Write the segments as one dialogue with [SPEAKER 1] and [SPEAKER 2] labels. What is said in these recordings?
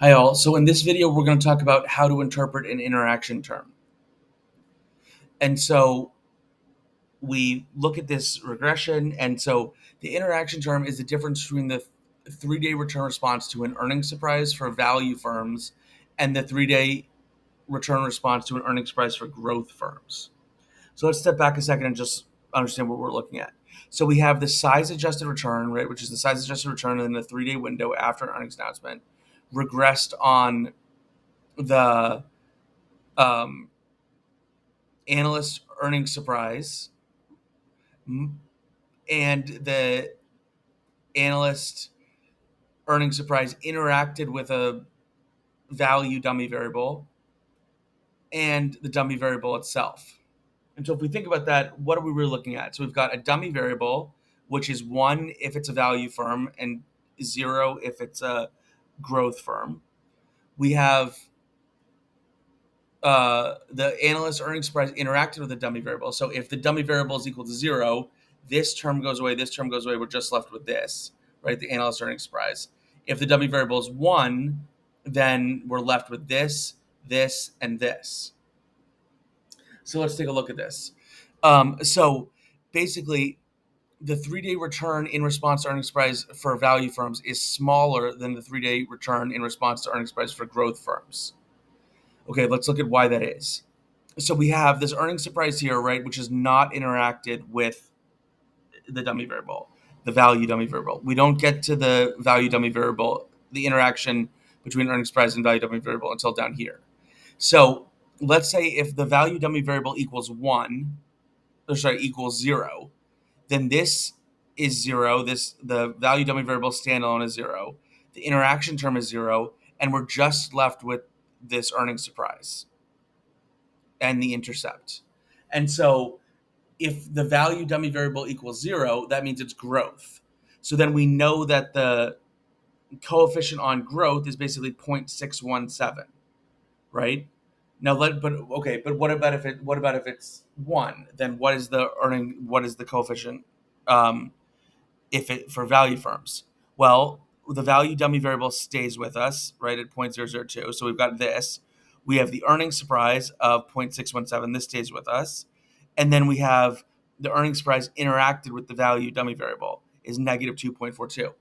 [SPEAKER 1] Hi all. So in this video, we're going to talk about how to interpret an interaction term. And so we look at this regression. And so the interaction term is the difference between the 3-day return response to an earnings surprise for value firms and the 3-day return response to an earnings surprise for growth firms. So let's step back a second and just understand what we're looking at. So we have the size adjusted return, right, which is the size adjusted return in the 3-day window after an earnings announcement, regressed on the um, analyst earnings surprise and the analyst earnings surprise interacted with a value dummy variable and the dummy variable itself. And so if we think about that, what are we really looking at? So we've got a dummy variable, which is 1 if it's a value firm and 0 if it's a growth firm. We have the analyst earnings surprise interacted with the dummy variable. So if the dummy variable is equal to 0, this term goes away, this term goes away. We're just left with this, right? The analyst earnings surprise. If the dummy variable is 1, then we're left with this, this, and this. So let's take a look at this. So basically, the 3-day return in response to earnings surprise for value firms is smaller than the 3-day return in response to earnings surprise for growth firms. Okay, let's look at why that is. So we have this earnings surprise here, right, which is not interacted with the dummy variable, the value dummy variable. We don't get to the value dummy variable, the interaction between earnings surprise and value dummy variable until down here. So let's say if the value dummy variable equals 0, then this is 0. The value dummy variable standalone is 0. The interaction term is 0, and we're just left with this earnings surprise and the intercept. And so if the value dummy variable equals 0, that means it's growth. So then we know that the coefficient on growth is basically 0.617, right? Now but what about if it's 1? Then what is the coefficient if it for value firms? Well, the value dummy variable stays with us, right, at 0.002. So we've got this. We have the earnings surprise of 0.617. This stays with us. And then we have the earnings surprise interacted with the value dummy variable is negative 2.42.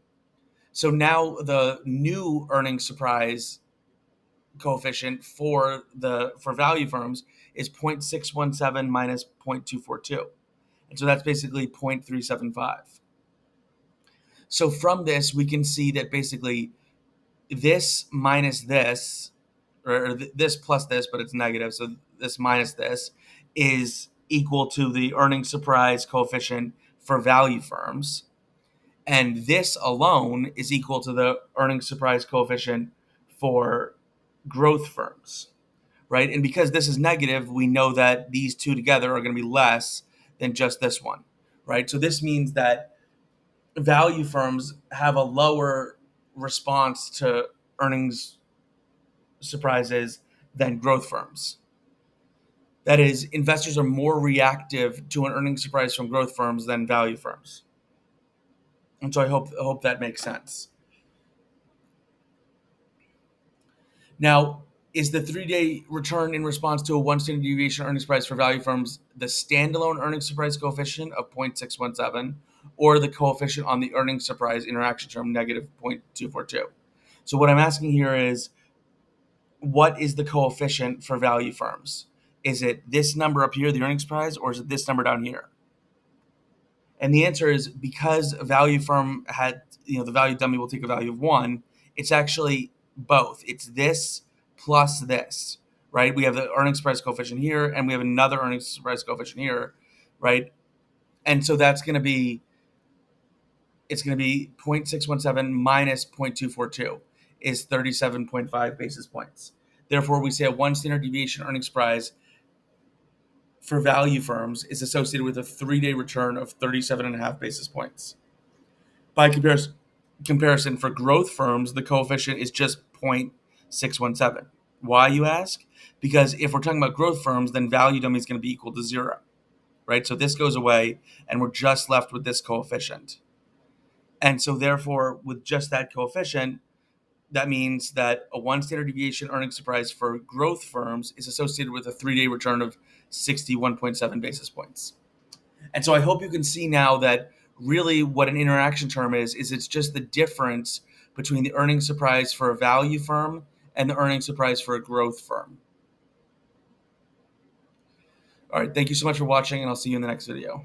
[SPEAKER 1] So now the new earnings surprise coefficient for value firms is 0.617 minus 0.242. And so that's basically 0.375. So from this, we can see that basically this minus this, or this plus this, but it's negative. So this minus this is equal to the earnings surprise coefficient for value firms. And this alone is equal to the earnings surprise coefficient for growth firms, right? And because this is negative, we know that these two together are going to be less than just this one, right? So this means that value firms have a lower response to earnings surprises than growth firms. That is, investors are more reactive to an earnings surprise from growth firms than value firms. And so I hope that makes sense. Now, is the 3-day return in response to a 1 standard deviation earnings surprise for value firms the standalone earnings surprise coefficient of 0.617 or the coefficient on the earnings surprise interaction term negative 0.242? So what I'm asking here is, what is the coefficient for value firms? Is it this number up here, the earnings surprise, or is it this number down here? And the answer is, because a value firm had, the value dummy will take a value of 1, it's actually both. It's this plus this, right? We have the earnings price coefficient here, and we have another earnings price coefficient here, right? And so it's going to be 0.617 minus 0.242 is 37.5 basis points. Therefore, we say a 1 standard deviation earnings price for value firms is associated with a 3-day return of 37.5 basis points. By comparison, for growth firms, the coefficient is just 0.617. Why, you ask? Because if we're talking about growth firms, then value dummy is going to be equal to 0, right? So this goes away, and we're just left with this coefficient. And so therefore, with just that coefficient, that means that a 1 standard deviation earnings surprise for growth firms is associated with a 3-day return of 61.7 basis points. And so I hope you can see now that really what an interaction term is it's just the difference between the earnings surprise for a value firm and the earnings surprise for a growth firm. All right, thank you so much for watching, and I'll see you in the next video.